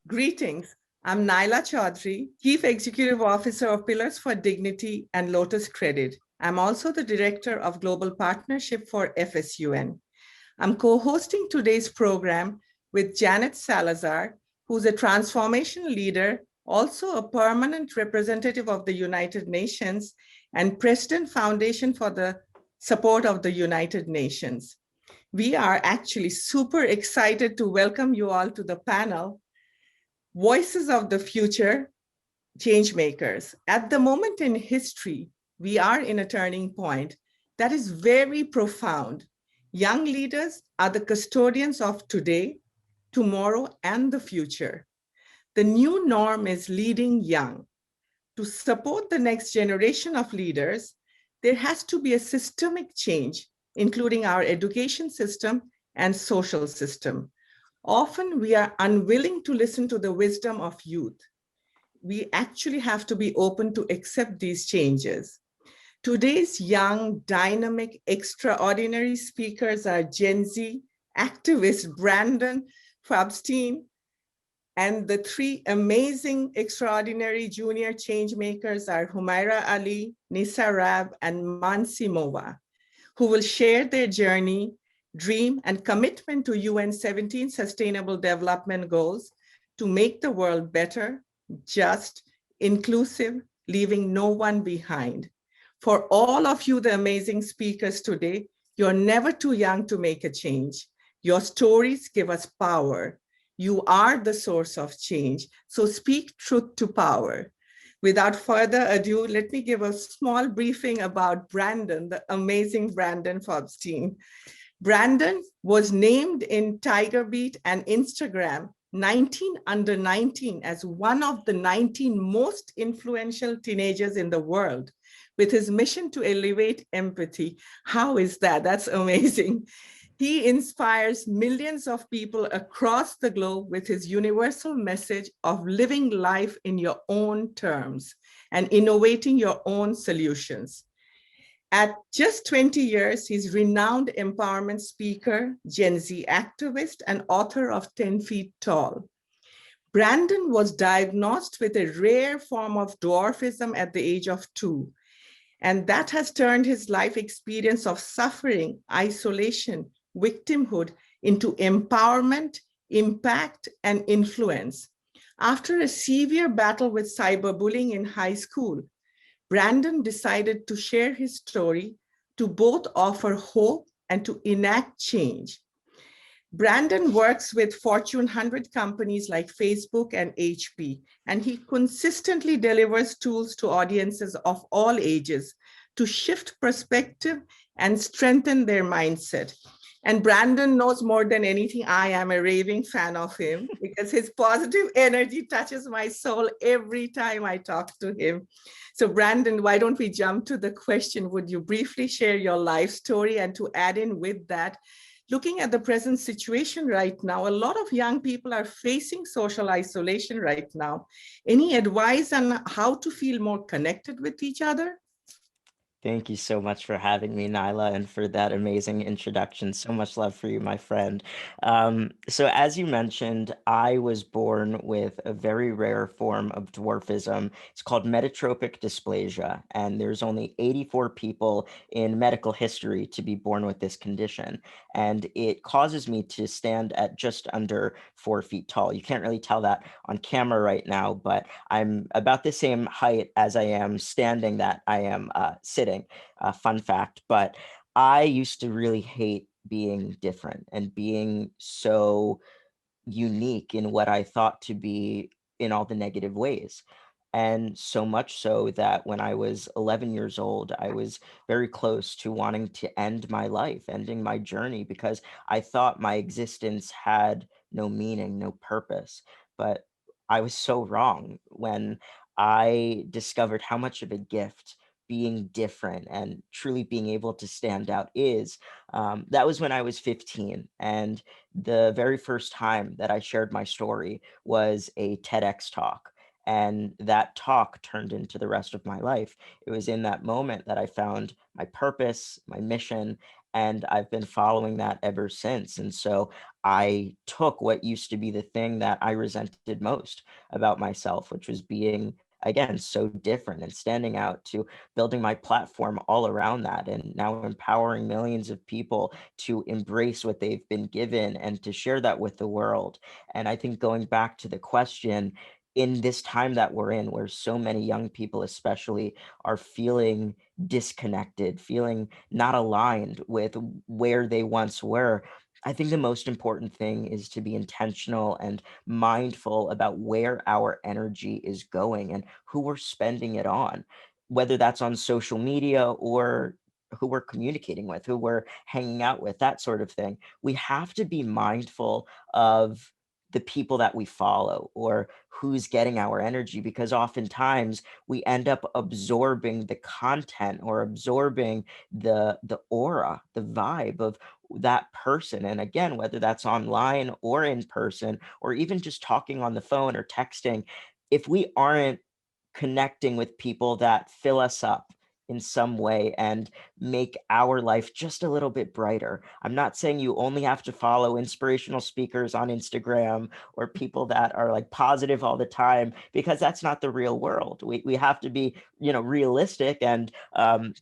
Greetings. I'm Naila Chaudhry, Chief Executive Officer of Pillars for Dignity and Lotus Credit. I'm also the Director of Global Partnership for FSUN. I'm co-hosting today's program with Janet Salazar, who's a transformation leader, also a permanent representative of the United Nations and President Foundation for the Support of the United Nations. We are actually super excited to welcome you all to the panel, Voices of the Future, Changemakers. At the moment in history, we are in a turning point that is very profound. Young leaders are the custodians of today, tomorrow, and the future. The new norm is leading young. To support the next generation of leaders, there has to be a systemic change, including our education system and social system. Often we are unwilling to listen to the wisdom of youth. We actually have to be open to accept these changes. Today's young, dynamic, extraordinary speakers are Gen Z activist Brandon Fabstein, and the three amazing, extraordinary junior change makers are Humaira Ali, Nisa Rab, and Mansi Mova, who will share their journey, dream, and commitment to UN 17 Sustainable Development Goals to make the world better, just, inclusive, leaving no one behind. For all of you, the amazing speakers today, you're never too young to make a change. Your stories give us power. You are the source of change. So speak truth to power. Without further ado, let me give a small briefing about Brandon, the amazing Brandon Fabstein. Brandon was named in Tiger Beat and Instagram 19 under 19 as one of the 19 most influential teenagers in the world with his mission to elevate empathy. How is that? That's amazing. He inspires millions of people across the globe with his universal message of living life in your own terms and innovating your own solutions. At just 20 years, he's renowned empowerment speaker, Gen Z activist, and author of 10 Feet Tall. Brandon was diagnosed with a rare form of dwarfism at the age of 2, and that has turned his life experience of suffering, isolation, victimhood into empowerment, impact, and influence. After a severe battle with cyberbullying in high school, Brandon decided to share his story to both offer hope and to enact change. Brandon works with Fortune 100 companies like Facebook and HP, and he consistently delivers tools to audiences of all ages to shift perspective and strengthen their mindset. And Brandon knows more than anything. I am a raving fan of him because his positive energy touches my soul every time I talk to him. So Brandon, why don't we jump to the question? Would you briefly share your life story? And to add in with that, looking at the present situation right now, a lot of young people are facing social isolation right now. Any advice on how to feel more connected with each other? Thank you so much for having me, Nyla, and for that amazing introduction. So much love for you, my friend. So as you mentioned, I was born with a very rare form of dwarfism. It's called metatropic dysplasia, and there's only 84 people in medical history to be born with this condition. And it causes me to stand at just under 4 feet tall. You can't really tell that on camera right now, but I'm about the same height as I am standing that I am sitting. Fun fact, but I used to really hate being different and being so unique in what I thought to be in all the negative ways. And so much so that when I was 11 years old, I was very close to wanting to end my life, ending my journey, because I thought my existence had no meaning, no purpose. But I was so wrong when I discovered how much of a gift being different and truly being able to stand out is. That was when I was 15. And the very first time that I shared my story was a TEDx talk. And that talk turned into the rest of my life. It was in that moment that I found my purpose, my mission, And I've been following that ever since. And so I took what used to be the thing that I resented most about myself, which was being, again, so different, and standing out, to building my platform all around that, and now empowering millions of people to embrace what they've been given and to share that with the world. And I think, going back to the question, in this time that we're in, where so many young people especially are feeling disconnected, feeling not aligned with where they once were, I think the most important thing is to be intentional and mindful about where our energy is going and who we're spending it on, whether that's on social media or who we're communicating with, who we're hanging out with, that sort of thing. We have to be mindful of the people that we follow or who's getting our energy, because oftentimes we end up absorbing the content or absorbing the aura, the vibe of that person. And again, whether that's online or in person, or even just talking on the phone or texting, if we aren't connecting with people that fill us up in some way and make our life just a little bit brighter. I'm not saying you only have to follow inspirational speakers on Instagram or people that are like positive all the time, because that's not the real world. We have to be, realistic and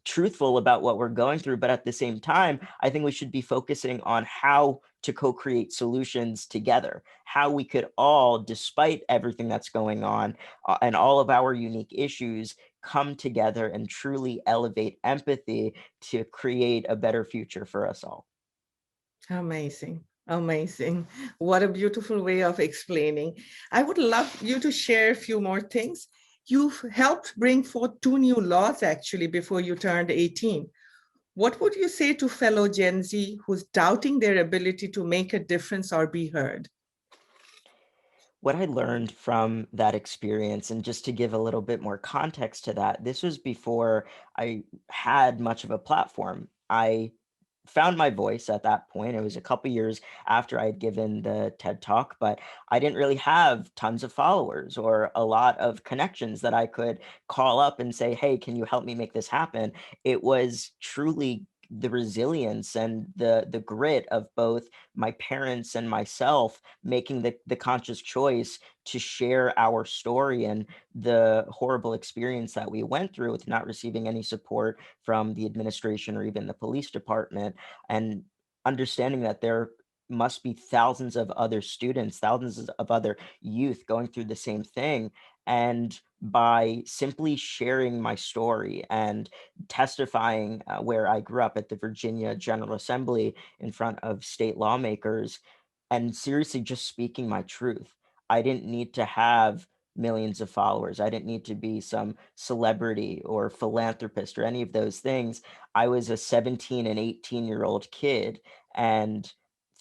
truthful about what we're going through. But at the same time, I think we should be focusing on how to co-create solutions together, how we could all, despite everything that's going on, and all of our unique issues, come together and truly elevate empathy to create a better future for us all. Amazing. Amazing. What a beautiful way of explaining. I would love you to share a few more things. You've helped bring forth two new laws actually before you turned 18. What would you say to fellow Gen Z who's doubting their ability to make a difference or be heard? What I learned from that experience, and just to give a little bit more context to that, this was before I had much of a platform. I found my voice at that point. It was a couple years after I had given the TED Talk, but I didn't really have tons of followers or a lot of connections that I could call up and say, "Hey, can you help me make this happen?" It was truly the resilience and the grit of both my parents and myself making the conscious choice to share our story and the horrible experience that we went through with not receiving any support from the administration or even the police department, and understanding that there must be thousands of other students, thousands of other youth going through the same thing. And by simply sharing my story and testifying where I grew up at the Virginia General Assembly in front of state lawmakers, and seriously just speaking my truth, I didn't need to have millions of followers. I didn't need to be some celebrity or philanthropist or any of those things. I was a 17 and 18-year-old kid. And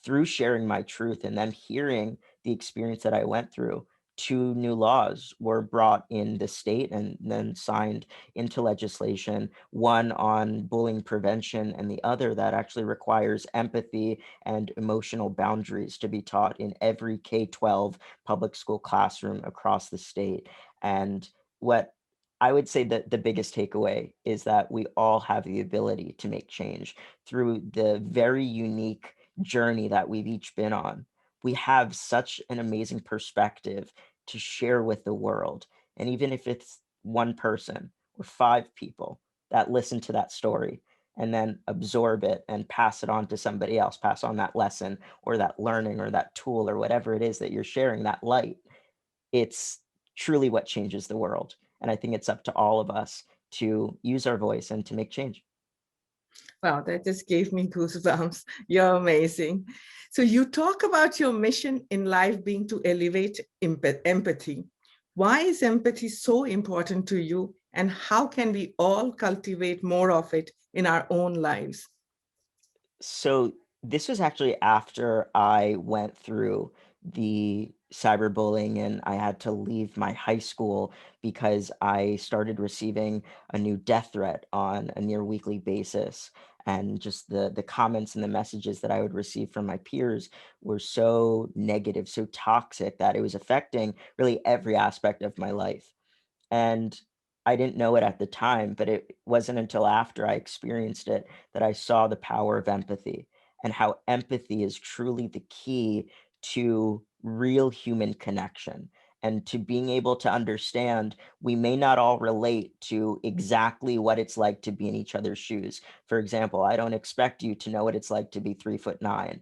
through sharing my truth and then hearing the experience that I went through, two new laws were brought in the state and then signed into legislation, one on bullying prevention and the other that actually requires empathy and emotional boundaries to be taught in every K-12 public school classroom across the state. And what I would say that the biggest takeaway is that we all have the ability to make change through the very unique journey that we've each been on. We have such an amazing perspective to share with the world. And even if it's one person or five people that listen to that story and then absorb it and pass it on to somebody else, pass on that lesson or that learning or that tool or whatever it is that you're sharing, that light, it's truly what changes the world. And I think it's up to all of us to use our voice and to make change. Wow, that just gave me goosebumps. You're amazing. So you talk about your mission in life being to elevate empathy. Why is empathy so important to you, and how can we all cultivate more of it in our own lives? So this was actually after I went through the cyberbullying and I had to leave my high school because I started receiving a new death threat on a near weekly basis. And just the comments and the messages that I would receive from my peers were so negative, so toxic, that it was affecting really every aspect of my life. And I didn't know it at the time, but it wasn't until after I experienced it that I saw the power of empathy and how empathy is truly the key to real human connection and to being able to understand we may not all relate to exactly what it's like to be in each other's shoes. For example, I don't expect you to know what it's like to be 3'9".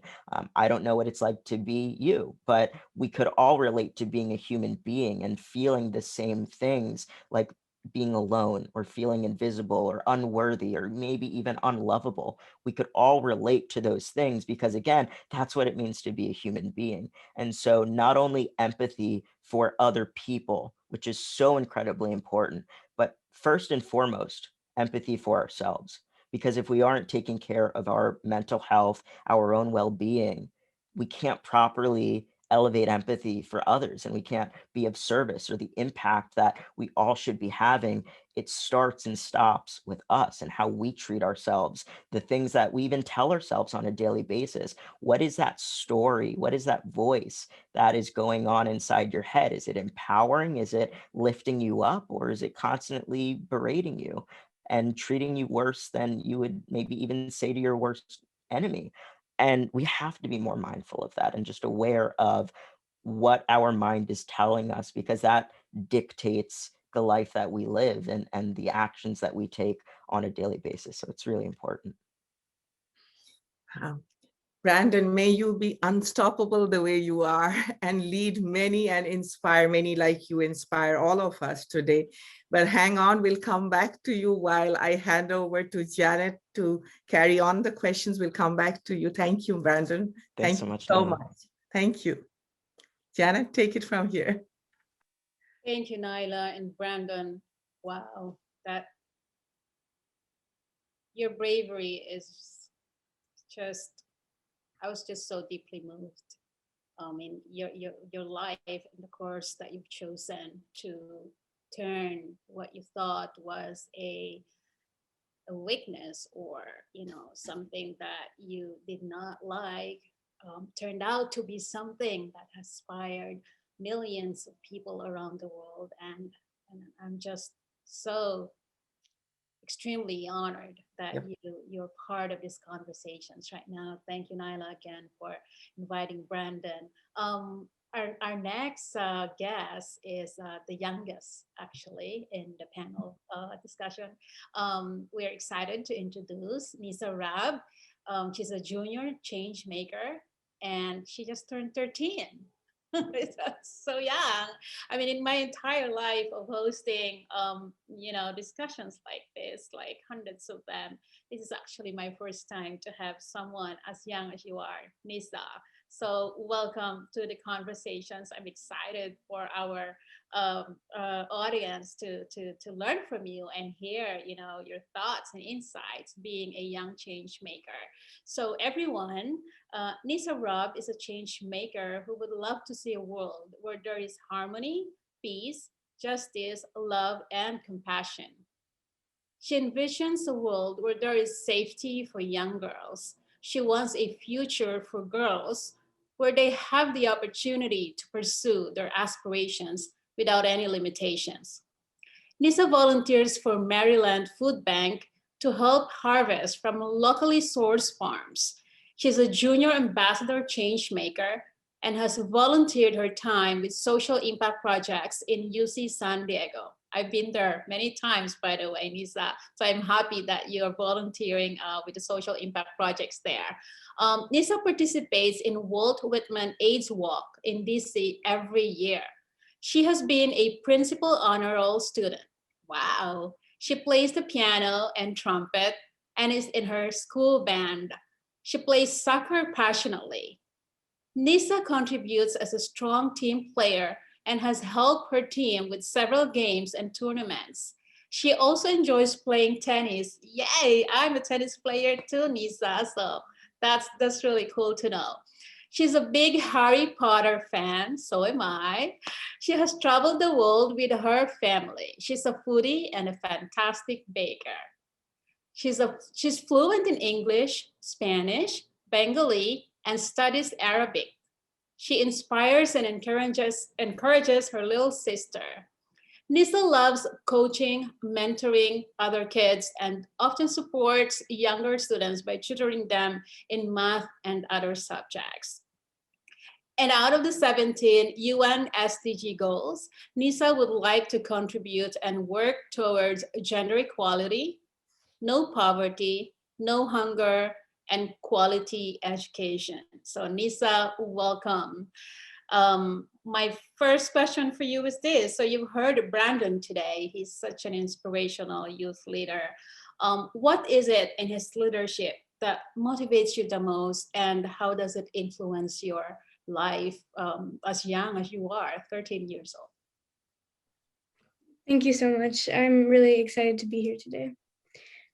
I don't know what it's like to be you, but we could all relate to being a human being and feeling the same things, like being alone or feeling invisible or unworthy or maybe even unlovable. We could all relate to those things because, again, that's what it means to be a human being. And so, not only empathy for other people, which is so incredibly important, but first and foremost, empathy for ourselves. Because if we aren't taking care of our mental health, our own well being, we can't properly elevate empathy for others and we can't be of service or the impact that we all should be having. It starts and stops with us and how we treat ourselves, the things that we even tell ourselves on a daily basis. What is that story? What is that voice that is going on inside your head? Is it empowering? Is it lifting you up? Or is it constantly berating you and treating you worse than you would maybe even say to your worst enemy? And we have to be more mindful of that and just aware of what our mind is telling us, because that dictates the life that we live and the actions that we take on a daily basis. So it's really important. Wow. Brandon, may you be unstoppable the way you are and lead many and inspire many like you inspire all of us today. But hang on, we'll come back to you while I hand over to Janet to carry on the questions. We'll come back to you. Thank you, Brandon. Thanks Thank so you much, so Naila. much. Thank you. Janet, take it from here. Thank you, Nyla and Brandon. Wow, that your bravery is just, I was just so deeply moved. In your life and the course that you've chosen to turn what you thought was a weakness, or something that you did not like, turned out to be something that has inspired millions of people around the world. And I'm just so extremely honored that Yep. you're part of these conversations right now. Thank you, Nyla, again for inviting Brandon. Our next guest is the youngest, actually, in the panel discussion. We're excited to introduce Nisa Rab. She's a junior change maker, and she just turned 13. It's so young. I mean, in my entire life of hosting, discussions like this, like hundreds of them, this is actually my first time to have someone as young as you are, Nisa. So welcome to the conversations. I'm excited for our audience to learn from you and hear, your thoughts and insights being a young change maker. So everyone, Nisa Robb is a change maker who would love to see a world where there is harmony, peace, justice, love, and compassion. She envisions a world where there is safety for young girls. She wants a future for girls where they have the opportunity to pursue their aspirations without any limitations. Nisa volunteers for Maryland Food Bank to help harvest from locally sourced farms. She's a junior ambassador change maker and has volunteered her time with social impact projects in UC San Diego. I've been there many times, by the way, Nisa. So I'm happy that you're volunteering with the social impact projects there. Nisa participates in Walt Whitman AIDS Walk in DC every year. She has been a principal honor roll student. Wow. She plays the piano and trumpet and is in her school band. She plays soccer passionately. Nisa contributes as a strong team player and has helped her team with several games and tournaments. She also enjoys playing tennis. Yay, I'm a tennis player too, Nisa. So that's really cool to know. She's a big Harry Potter fan, so am I. She has traveled the world with her family. She's a foodie and a fantastic baker. She's fluent in English, Spanish, Bengali, and studies Arabic. She inspires and encourages her little sister. Nisa loves coaching, mentoring other kids, and often supports younger students by tutoring them in math and other subjects. And out of the 17 UN SDG goals, NISA would like to contribute and work towards gender equality, no poverty, no hunger, and quality education. So NISA, welcome. My first question for you is this. So you've heard Brandon today. He's such an inspirational youth leader. What is it in his leadership that motivates you the most, and how does it influence your life as young as you are, 13 years old? Thank you so much. I'm really excited to be here today.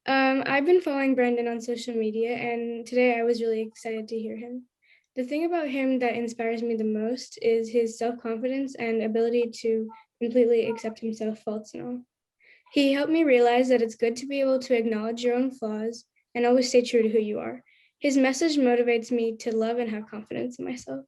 I've been following Brandon on social media, and today I was really excited to hear him. The thing about him that inspires me the most is his self-confidence and ability to completely accept himself, faults and all. He helped me realize that it's good to be able to acknowledge your own flaws and always stay true to who you are. His message motivates me to love and have confidence in myself.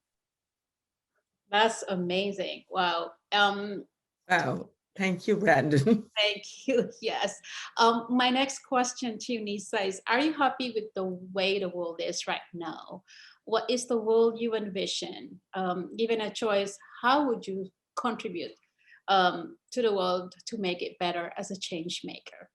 That's amazing. Wow. Wow. Thank you, Brandon. Thank you. Yes. My next question to you, Nisa, is, are you happy with the way the world is right now? What is the world you envision? Given a choice, how would you contribute to the world to make it better as a change maker?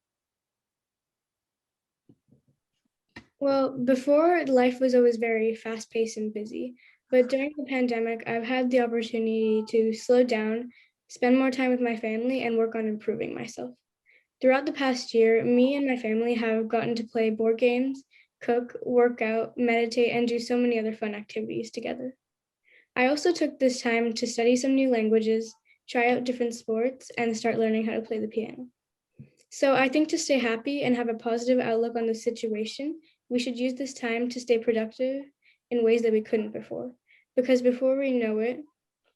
Well, before, life was always very fast-paced and busy, but during the pandemic, I've had the opportunity to slow down, spend more time with my family, and work on improving myself. Throughout the past year, me and my family have gotten to play board games, cook, work out, meditate, and do so many other fun activities together. I also took this time to study some new languages, try out different sports, and start learning how to play the piano. So I think to stay happy and have a positive outlook on the situation, we should use this time to stay productive in ways that we couldn't before. Because before we know it,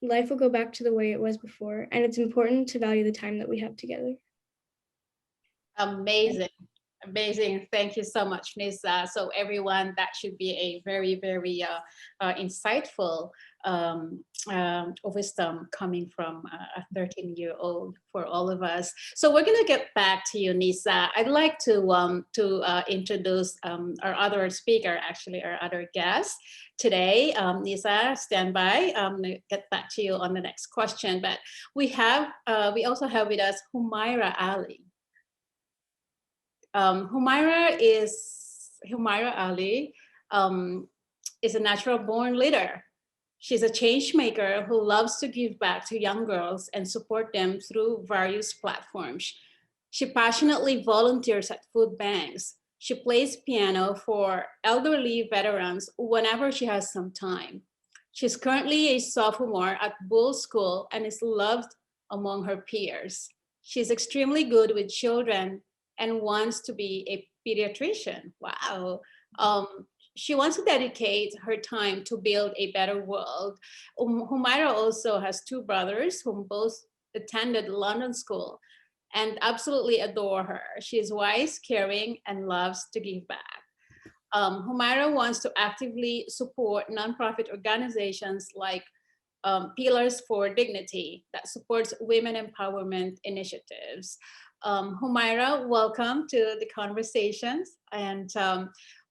life will go back to the way it was before, and it's important to value the time that we have together. Amazing. Amazing. Thank you so much, Nisa. So everyone, that should be a very, very insightful wisdom coming from a 13-year-old for all of us. So we're going to get back to you, Nisa. I'd like to introduce our other speaker, actually our other guest today. Nisa, stand by. I'm going to get back to you on the next question. But we also have with us Humaira Ali. Humaira Ali is a natural born leader. She's a change maker who loves to give back to young girls and support them through various platforms. She passionately volunteers at food banks. She plays piano for elderly veterans whenever she has some time. She's currently a sophomore at Bull School and is loved among her peers. She's extremely good with children and wants to be a pediatrician. Wow. She wants to dedicate her time to build a better world. Humaira also has two brothers whom both attended London School and absolutely adore her. She is wise, caring, and loves to give back. Humaira wants to actively support nonprofit organizations like Pillars4Dignity that supports women empowerment initiatives. Humaira, welcome to the conversations. And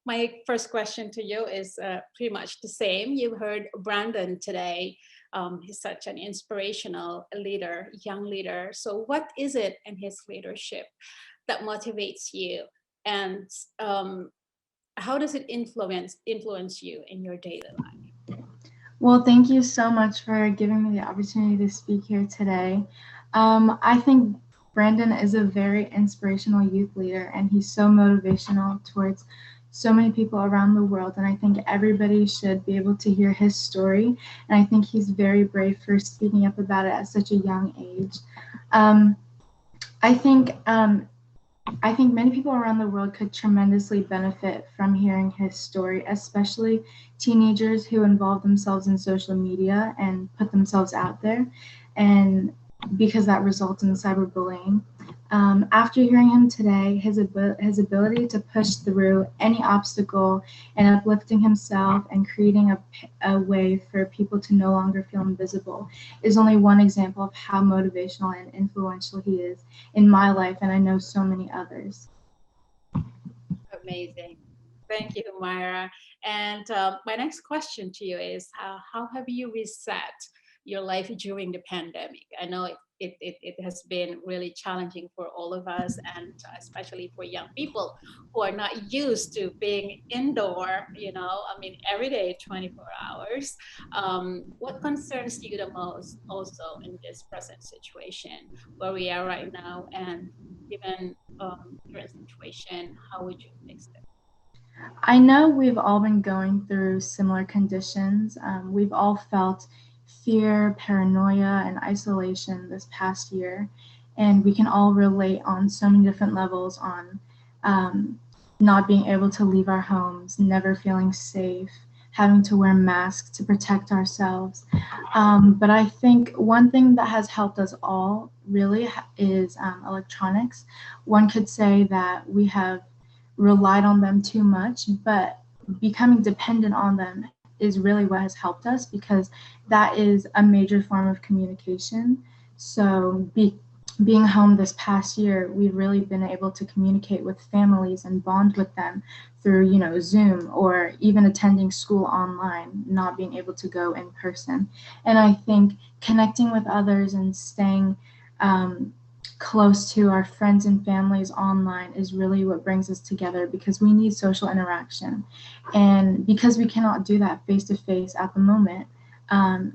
my first question to you is pretty much the same. You heard Brandon today. He's such an inspirational leader, young leader. So what is it in his leadership that motivates you? And how does it influence you in your daily life? Well, thank you so much for giving me the opportunity to speak here today. I think Brandon is a very inspirational youth leader, and he's so motivational towards so many people around the world. And I think everybody should be able to hear his story. And I think he's very brave for speaking up about it at such a young age. I think many people around the world could tremendously benefit from hearing his story, especially teenagers who involve themselves in social media and put themselves out there, and because that results in cyberbullying. After hearing him today, his ability to push through any obstacle and uplifting himself and creating a way for people to no longer feel invisible is only one example of how motivational and influential he is in my life, and I know so many others. Amazing. Thank you, Myra. And my next question to you is, how have you reset your life during the pandemic? I know it has been really challenging for all of us, and especially for young people who are not used to being indoor, I mean, every day, 24 hours. What concerns you the most also in this present situation where we are right now? And given current situation, how would you fix it? I know we've all been going through similar conditions. We've all felt fear, paranoia, and isolation this past year. And we can all relate on so many different levels on not being able to leave our homes, never feeling safe, having to wear masks to protect ourselves. But I think one thing that has helped us all really is electronics. One could say that we have relied on them too much, but becoming dependent on them is really what has helped us, because that is a major form of communication. So being home this past year, we've really been able to communicate with families and bond with them through, Zoom, or even attending school online, not being able to go in person. And I think connecting with others and staying close to our friends and families online is really what brings us together, because we need social interaction. And because we cannot do that face to face at the moment,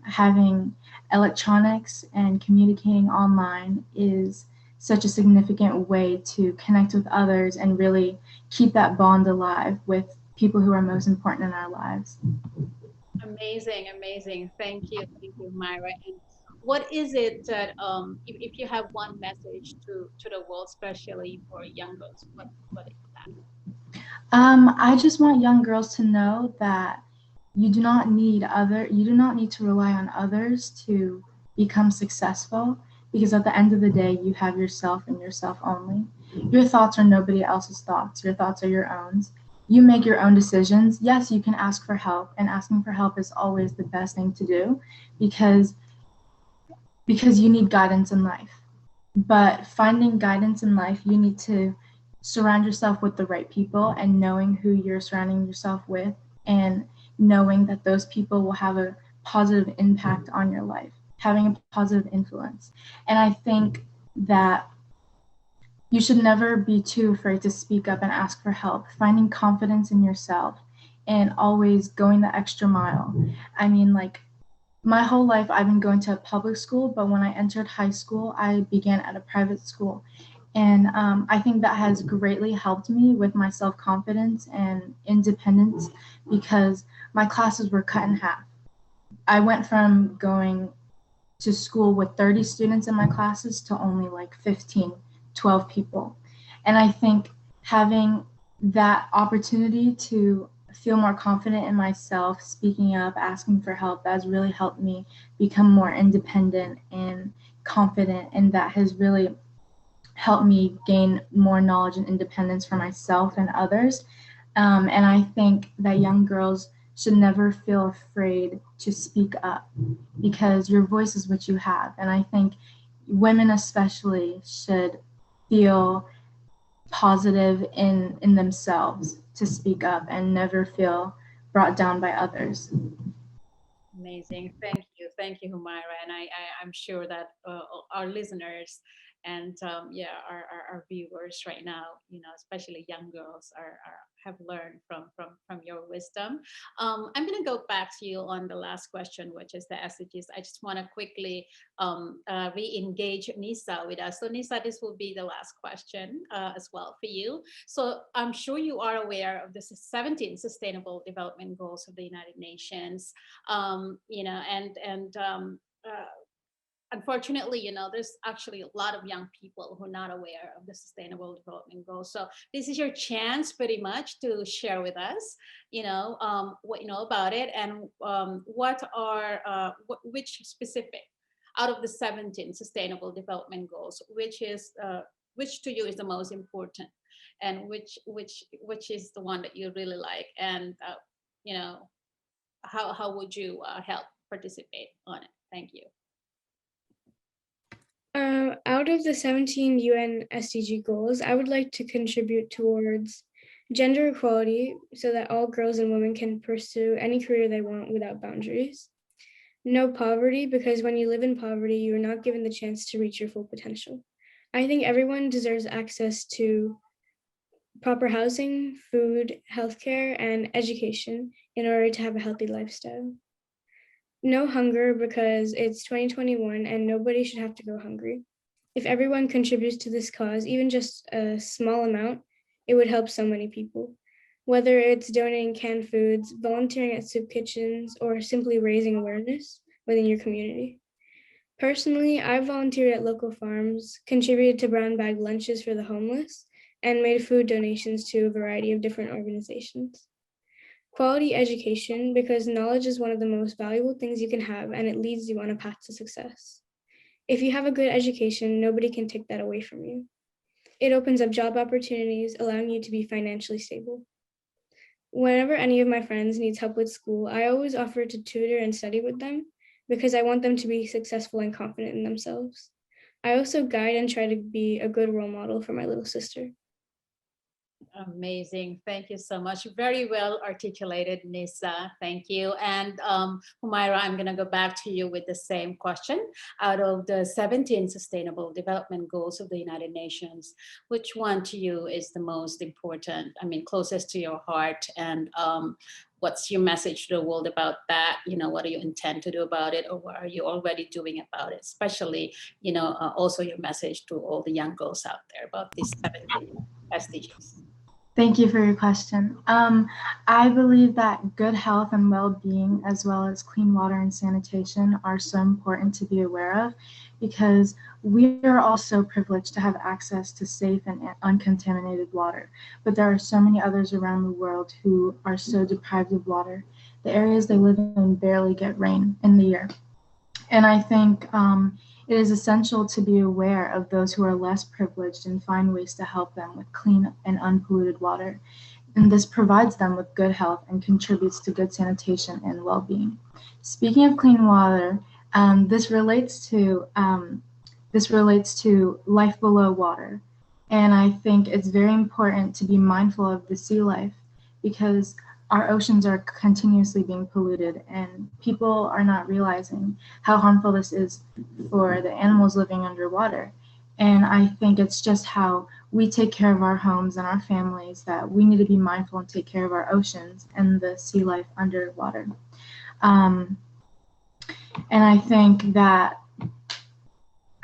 having electronics and communicating online is such a significant way to connect with others and really keep that bond alive with people who are most important in our lives. Amazing, amazing. Thank you, Myra. And what is it that, if you have one message to the world, especially for young girls, what is that? I just want young girls to know that you do not need to rely on others to become successful, because at the end of the day, you have yourself and yourself only. Your thoughts are nobody else's thoughts. Your thoughts are your own. You make your own decisions. Yes, you can ask for help, and asking for help is always the best thing to do, because you need guidance in life. But finding guidance in life, you need to surround yourself with the right people, and knowing who you're surrounding yourself with, and knowing that those people will have a positive impact on your life, having a positive influence. And I think that you should never be too afraid to speak up and ask for help, finding confidence in yourself, and always going the extra mile. I mean, like, my whole life I've been going to a public school, but when I entered high school, I began at a private school. And I think that has greatly helped me with my self-confidence and independence, because my classes were cut in half. I went from going to school with 30 students in my classes to only like 15, 12 people. And I think having that opportunity to feel more confident in myself, speaking up, asking for help, that has really helped me become more independent and confident. And that has really helped me gain more knowledge and independence for myself and others. And I think that young girls should never feel afraid to speak up, because your voice is what you have. And I think women especially should feel positive in themselves to speak up and never feel brought down by others. Amazing. Thank you, Humaira. And I'm sure that our listeners and our viewers right now, especially young girls, have learned from your wisdom. I'm going to go back to you on the last question, which is the SDGs. I just want to quickly re-engage Nisa with us. So Nisa, this will be the last question as well for you. So I'm sure you are aware of the 17 Sustainable Development Goals of the United Nations. Unfortunately, there's actually a lot of young people who are not aware of the Sustainable Development Goals. So this is your chance, pretty much, to share with us, what you know about it, and which specific out of the 17 Sustainable Development Goals, which is which to you is the most important, and which is the one that you really like, and you know, how would you help participate on it? Thank you. Out of the 17 UN SDG goals, I would like to contribute towards gender equality so that all girls and women can pursue any career they want without boundaries. No poverty, because when you live in poverty, you are not given the chance to reach your full potential. I think everyone deserves access to proper housing, food, healthcare, and education in order to have a healthy lifestyle. No hunger, because it's 2021 and nobody should have to go hungry. If everyone contributes to this cause, even just a small amount, it would help so many people. Whether it's donating canned foods, volunteering at soup kitchens, or simply raising awareness within your community. Personally, I've volunteered at local farms, contributed to brown bag lunches for the homeless, and made food donations to a variety of different organizations. Quality education, because knowledge is one of the most valuable things you can have, and it leads you on a path to success. If you have a good education, nobody can take that away from you. It opens up job opportunities, allowing you to be financially stable. Whenever any of my friends needs help with school, I always offer to tutor and study with them because I want them to be successful and confident in themselves. I also guide and try to be a good role model for my little sister. Amazing. Thank you so much. Very well articulated, Nisa. Thank you. And Humaira, I'm going to go back to you with the same question. Out of the 17 Sustainable Development Goals of the United Nations, which one to you is the most important? I mean, closest to your heart? And what's your message to the world about that? You know, what do you intend to do about it? Or what are you already doing about it? Especially, you know, also your message to all the young girls out there about these 17 SDGs. Thank you for your question. I believe that good health and well-being, as well as clean water and sanitation, are so important to be aware of, because we are all so privileged to have access to safe and uncontaminated water. But there are so many others around the world who are so deprived of water. The areas they live in barely get rain in the year. And I think it is essential to be aware of those who are less privileged and find ways to help them with clean and unpolluted water. And this provides them with good health and contributes to good sanitation and well-being. Speaking of clean water, this relates to life below water. And I think it's very important to be mindful of the sea life, because our oceans are continuously being polluted, and people are not realizing how harmful this is for the animals living underwater. And I think it's just how we take care of our homes and our families that we need to be mindful and take care of our oceans and the sea life underwater. And I think that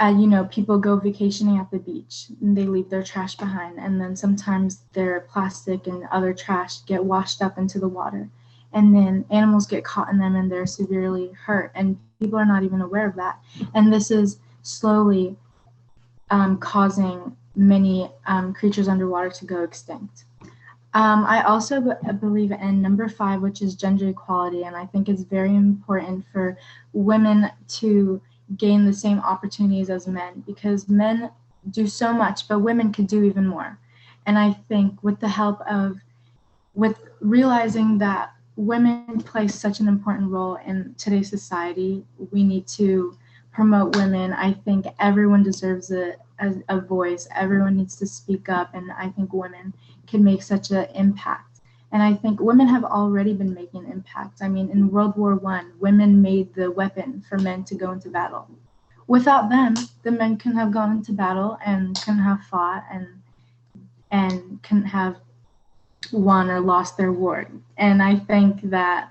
you know, people go vacationing at the beach and they leave their trash behind, and then sometimes their plastic and other trash get washed up into the water, and then animals get caught in them and they're severely hurt, and people are not even aware of that. And this is slowly causing many creatures underwater to go extinct. I also believe in number 5, which is gender equality, and I think it's very important for women to gain the same opportunities as men, because men do so much, but women could do even more. And I think with realizing that women play such an important role in today's society, we need to promote women. I think everyone deserves a voice. Everyone needs to speak up, and I think women can make such an impact. And I think women have already been making an impact. I mean, in World War I, women made the weapon for men to go into battle. Without them, the men couldn't have gone into battle and couldn't have fought and couldn't have won or lost their war. And I think that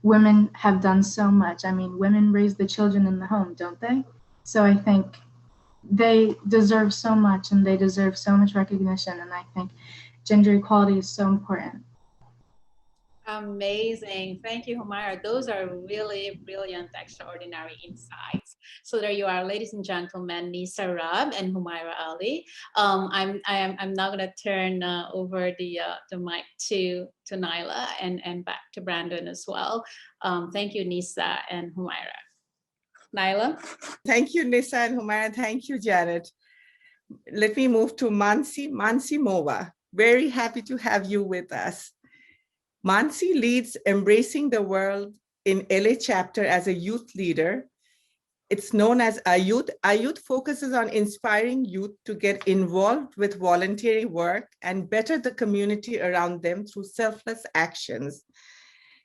women have done so much. I mean, women raise the children in the home, don't they? So I think they deserve so much, and they deserve so much recognition. And I think gender equality is so important. Amazing. Thank you, Humaira. Those are really brilliant, extraordinary insights. So there you are, ladies and gentlemen, Nisa Rab and Humaira Ali. I'm now going to turn over the mic to Naila and back to Brandon as well. Thank you, Nisa and Humaira. Naila? Thank you, Nisa and Humaira. Thank you, Jared. Let me move to Mansi Mova. Very happy to have you with us. Mansi leads Embracing the World in LA chapter as a youth leader. It's known as Ayut. Ayut focuses on inspiring youth to get involved with voluntary work and better the community around them through selfless actions.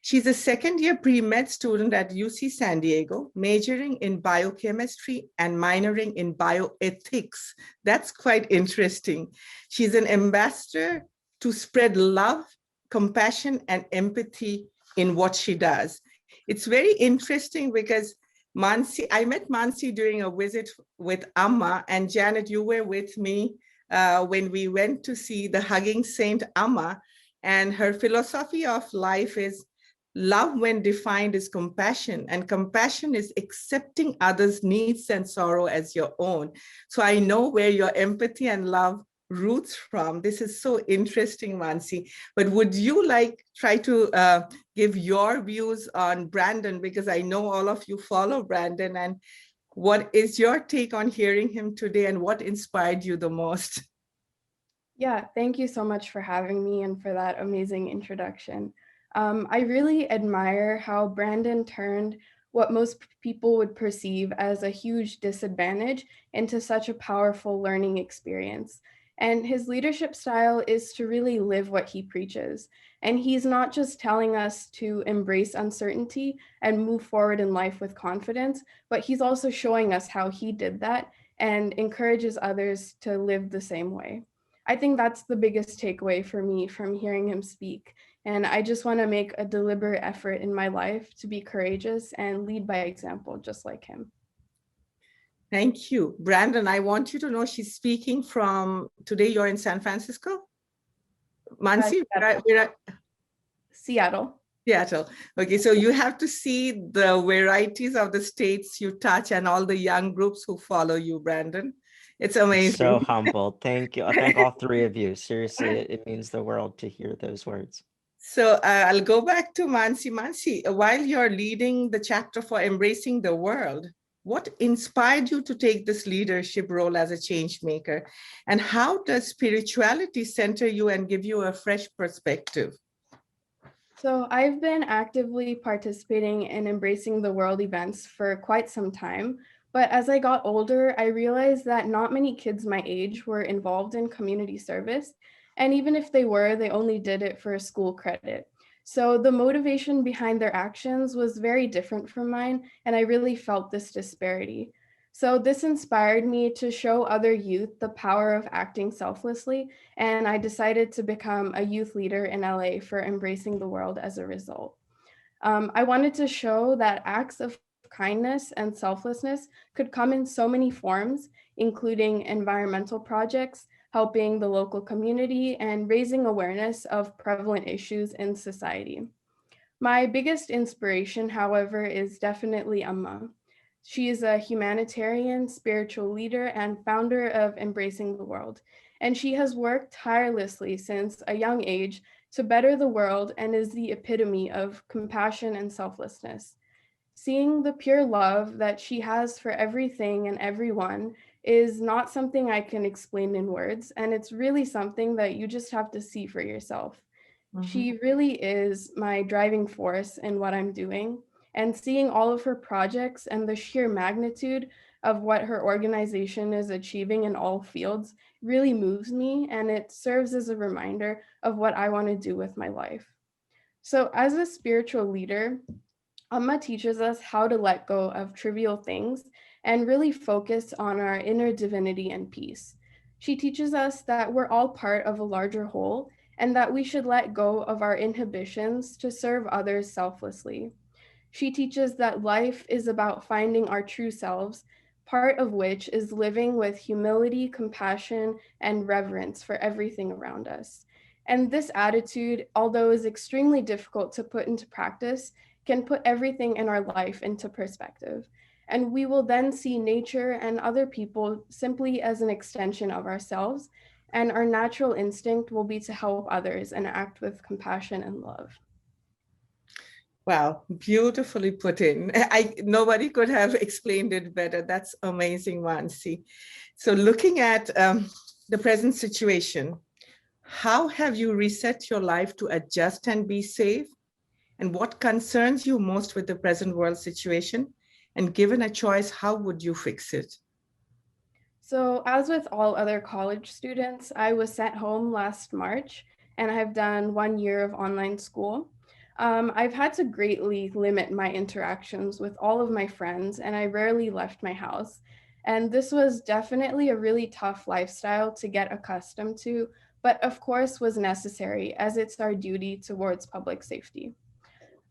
She's a second-year pre-med student at UC San Diego, majoring in biochemistry and minoring in bioethics. That's quite interesting. She's an ambassador to spread love, compassion, and empathy in what she does. It's very interesting because I met Mansi during a visit with Amma, and Janet, you were with me when we went to see the Hugging Saint Amma, and her philosophy of life is love when defined is compassion, and compassion is accepting others' needs and sorrow as your own. So I know where your empathy and love roots from. This is so interesting, Mansi. But would you try to give your views on Brandon, because I know all of you follow Brandon, and what is your take on hearing him today and what inspired you the most? Yeah, thank you so much for having me and for that amazing introduction. I really admire how Brandon turned what most people would perceive as a huge disadvantage into such a powerful learning experience. And his leadership style is to really live what he preaches. And he's not just telling us to embrace uncertainty and move forward in life with confidence, but he's also showing us how he did that and encourages others to live the same way. I think that's the biggest takeaway for me from hearing him speak. And I just want to make a deliberate effort in my life to be courageous and lead by example, just like him. Thank you. Brandon, I want you to know she's speaking from, today you're in San Francisco? Mansi, Seattle. Seattle. Okay, so you have to see the varieties of the states you touch and all the young groups who follow you, Brandon. It's amazing. So humble. Thank you. I thank all three of you. Seriously, it means the world to hear those words. So I'll go back to Mansi. Mansi, while you're leading the chapter for Embracing the World, what inspired you to take this leadership role as a change maker? And how does spirituality center you and give you a fresh perspective? So I've been actively participating in Embracing the World events for quite some time. But as I got older, I realized that not many kids my age were involved in community service. And even if they were, they only did it for school credit. So the motivation behind their actions was very different from mine, and I really felt this disparity. So this inspired me to show other youth the power of acting selflessly, and I decided to become a youth leader in LA for Embracing the World as a result. I wanted to show that acts of kindness and selflessness could come in so many forms, including environmental projects, helping the local community, and raising awareness of prevalent issues in society. My biggest inspiration, however, is definitely Amma. She is a humanitarian, spiritual leader, and founder of Embracing the World. And she has worked tirelessly since a young age to better the world and is the epitome of compassion and selflessness. Seeing the pure love that she has for everything and everyone is not something I can explain in words, and it's really something that you just have to see for yourself. She really is my driving force in what I'm doing, and seeing all of her projects and the sheer magnitude of what her organization is achieving in all fields really moves me, and it serves as a reminder of what I want to do with my life. So as a spiritual leader, Amma teaches us how to let go of trivial things and really focus on our inner divinity and peace. She teaches us that we're all part of a larger whole and that we should let go of our inhibitions to serve others selflessly. She teaches that life is about finding our true selves, part of which is living with humility, compassion, and reverence for everything around us. And this attitude, although is extremely difficult to put into practice, can put everything in our life into perspective. And we will then see nature and other people simply as an extension of ourselves, and our natural instinct will be to help others and act with compassion and love. Wow, beautifully put in. Nobody could have explained it better. That's amazing, Mansi. So looking at the present situation, how have you reset your life to adjust and be safe? And what concerns you most with the present world situation? And given a choice, how would you fix it? So, as with all other college students, I was sent home last March and I've done 1 year of online school. I've had to greatly limit my interactions with all of my friends, and I rarely left my house. And this was definitely a really tough lifestyle to get accustomed to, but of course was necessary as it's our duty towards public safety.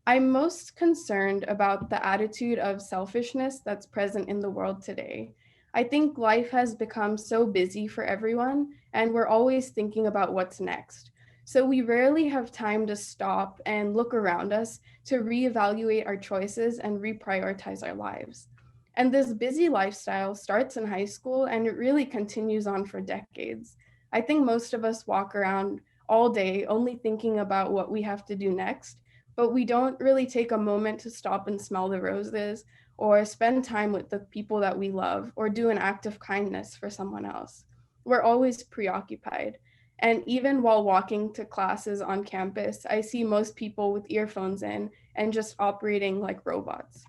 I'm most concerned about the attitude of selfishness that's present in the world today. I think life has become so busy for everyone, and we're always thinking about what's next. So we rarely have time to stop and look around us to reevaluate our choices and reprioritize our lives. And this busy lifestyle starts in high school and it really continues on for decades. I think most of us walk around all day only thinking about what we have to do next, but we don't really take a moment to stop and smell the roses or spend time with the people that we love or do an act of kindness for someone else. We're always preoccupied. And even while walking to classes on campus, I see most people with earphones in and just operating like robots.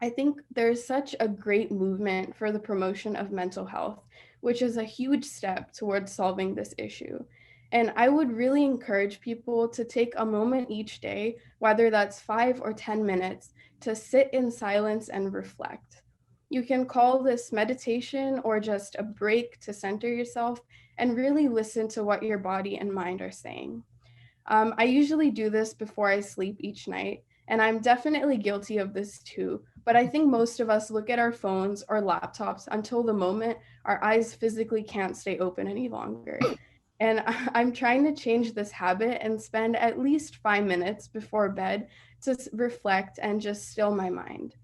I think there's such a great movement for the promotion of mental health, which is a huge step towards solving this issue. And I would really encourage people to take a moment each day, whether that's 5 or 10 minutes, to sit in silence and reflect. You can call this meditation or just a break to center yourself and really listen to what your body and mind are saying. I usually do this before I sleep each night, and I'm definitely guilty of this too. But I think most of us look at our phones or laptops until the moment our eyes physically can't stay open any longer. And I'm trying to change this habit and spend at least 5 minutes before bed to reflect and just still my mind.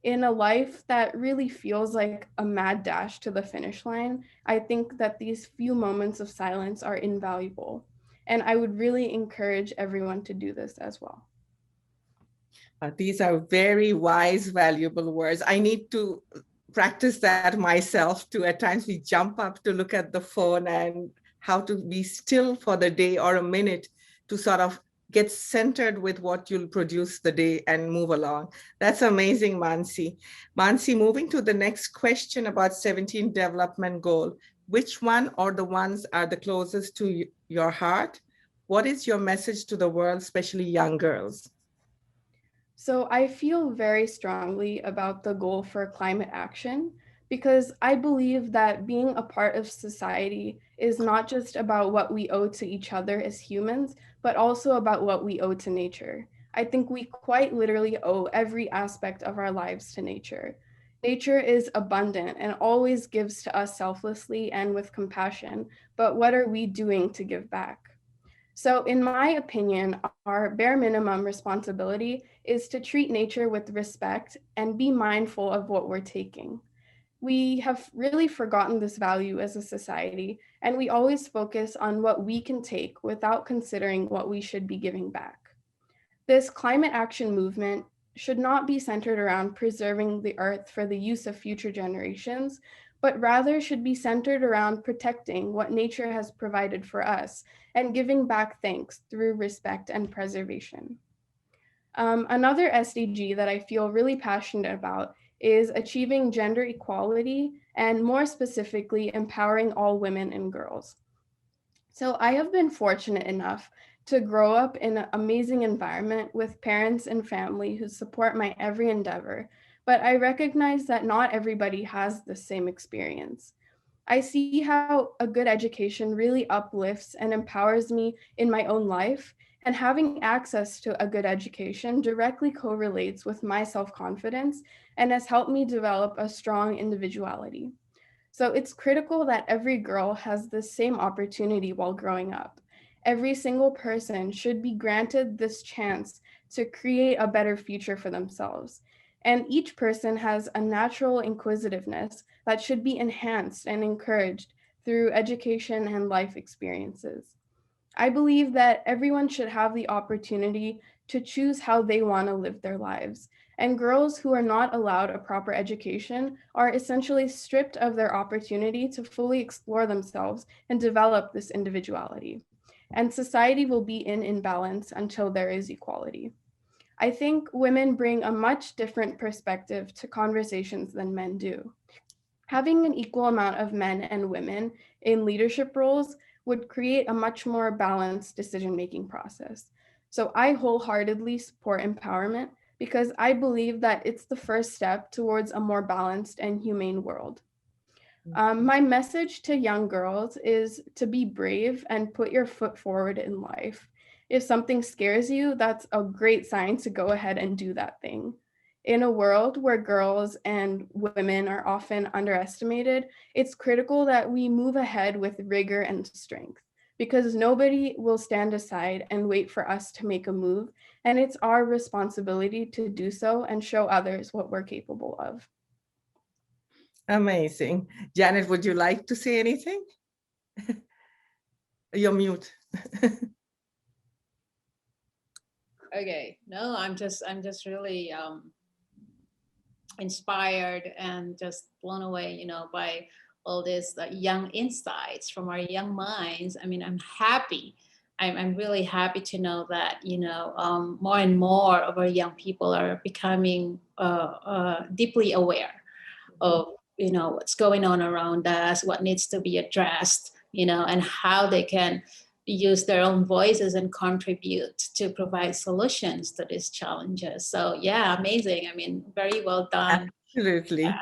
In a life that really feels like a mad dash to the finish line, I think that these few moments of silence are invaluable. And I would really encourage everyone to do this as well. These are very wise, valuable words. I need to practice that myself too. At times we jump up to look at the phone and how to be still for the day or a minute to sort of get centered with what you'll produce the day and move along. That's amazing, Mansi. Mansi, moving to the next question about 17 development goal. Which one or the ones are the closest to your heart? What is your message to the world, especially young girls? So I feel very strongly about the goal for climate action because I believe that being a part of society is not just about what we owe to each other as humans, but also about what we owe to nature. I think we quite literally owe every aspect of our lives to nature. Nature is abundant and always gives to us selflessly and with compassion, but what are we doing to give back? So, in my opinion, our bare minimum responsibility is to treat nature with respect and be mindful of what we're taking. We have really forgotten this value as a society, and we always focus on what we can take without considering what we should be giving back. This climate action movement should not be centered around preserving the earth for the use of future generations, but rather should be centered around protecting what nature has provided for us and giving back thanks through respect and preservation. Another SDG that I feel really passionate about is achieving gender equality and more specifically, empowering all women and girls. So I have been fortunate enough to grow up in an amazing environment with parents and family who support my every endeavor, but I recognize that not everybody has the same experience. I see how a good education really uplifts and empowers me in my own life, and having access to a good education directly correlates with my self-confidence and has helped me develop a strong individuality. So it's critical that every girl has the same opportunity while growing up. Every single person should be granted this chance to create a better future for themselves. And each person has a natural inquisitiveness that should be enhanced and encouraged through education and life experiences. I believe that everyone should have the opportunity to choose how they want to live their lives. And girls who are not allowed a proper education are essentially stripped of their opportunity to fully explore themselves and develop this individuality. And society will be in imbalance until there is equality. I think women bring a much different perspective to conversations than men do. Having an equal amount of men and women in leadership roles would create a much more balanced decision-making process. So I wholeheartedly support empowerment because I believe that it's the first step towards a more balanced and humane world. My message to young girls is to be brave and put your foot forward in life. If something scares you, that's a great sign to go ahead and do that thing. In a world where girls and women are often underestimated, it's critical that we move ahead with rigor and strength because nobody will stand aside and wait for us to make a move. And it's our responsibility to do so and show others what we're capable of. Amazing. Janet, would you like to say anything? You're mute. Okay, no, I'm just really inspired and just blown away, by all these young insights from our young minds. I mean, I'm happy. I'm really happy to know that, more and more of our young people are becoming deeply aware of, what's going on around us, what needs to be addressed, and how they can use their own voices and contribute to provide solutions to these challenges. So yeah, amazing. I mean, very well done. Absolutely. Yeah,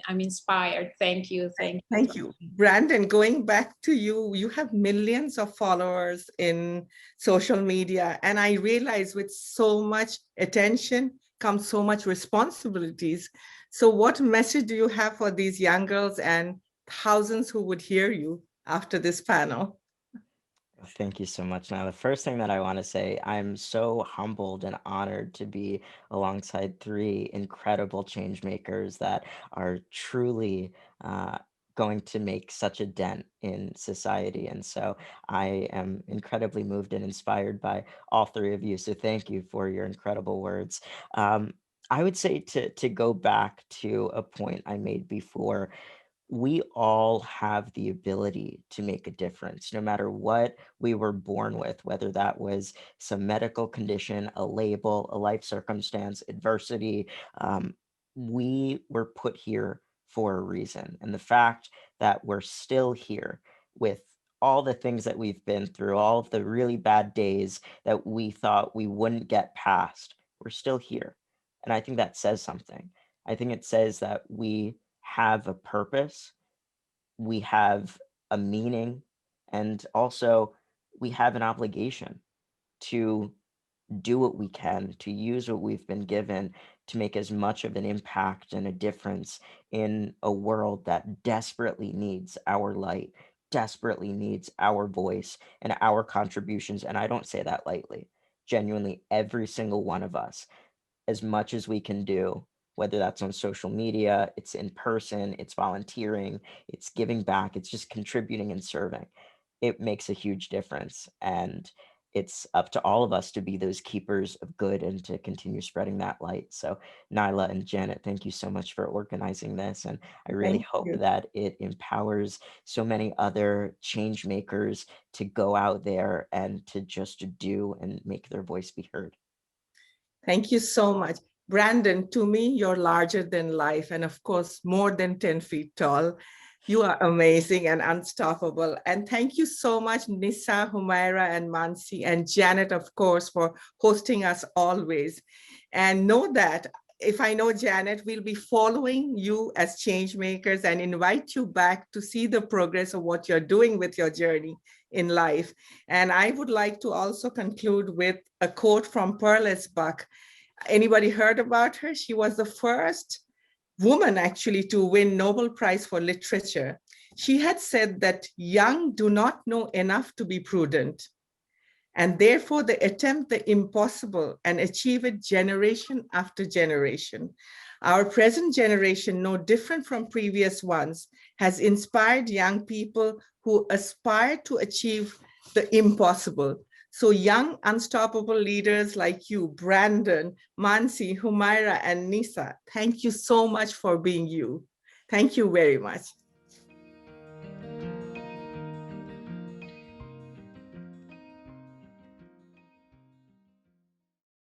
I'm inspired. Thank you. Thank you. Brandon, going back to you, you have millions of followers in social media. And I realize with so much attention comes so much responsibilities. So what message do you have for these young girls and thousands who would hear you after this panel? Thank you so much. Now, the first thing that I want to say, I'm so humbled and honored to be alongside three incredible change makers that are truly going to make such a dent in society. And so I am incredibly moved and inspired by all three of you. So thank you for your incredible words. I would say to go back to a point I made before, we all have the ability to make a difference, no matter what we were born with, whether that was some medical condition, a label, a life circumstance, adversity. We were put here for a reason. And the fact that we're still here with all the things that we've been through, all of the really bad days that we thought we wouldn't get past, we're still here. And I think that says something. I think it says that we have a purpose, we have a meaning, and also we have an obligation to do what we can, to use what we've been given to make as much of an impact and a difference in a world that desperately needs our light, desperately needs our voice and our contributions. And I don't say that lightly. Genuinely, every single one of us, as much as we can do, whether that's on social media, it's in person, it's volunteering, it's giving back, it's just contributing and serving. It makes a huge difference. And it's up to all of us to be those keepers of good and to continue spreading that light. So Nyla and Janet, thank you so much for organizing this. And I really Thank hope you. that it empowers so many other change makers to go out there and to just do and make their voice be heard. Thank you so much. Brandon, to me, you're larger than life, and of course, more than 10 feet tall. You are amazing and unstoppable. And thank you so much, Nissa, Humaira, and Mansi, and Janet, of course, for hosting us always. And know that if I know Janet, we'll be following you as change makers and invite you back to see the progress of what you're doing with your journey in life. And I would like to also conclude with a quote from Perles Buck. Anybody heard about her? She was the first woman actually to win Nobel Prize for Literature. She had said that young do not know enough to be prudent, and therefore they attempt the impossible and achieve it generation after generation. Our present generation, no different from previous ones, has inspired young people who aspire to achieve the impossible. So young, unstoppable leaders like you, Brandon, Mansi, Humaira, and Nisa, thank you so much for being you. Thank you very much.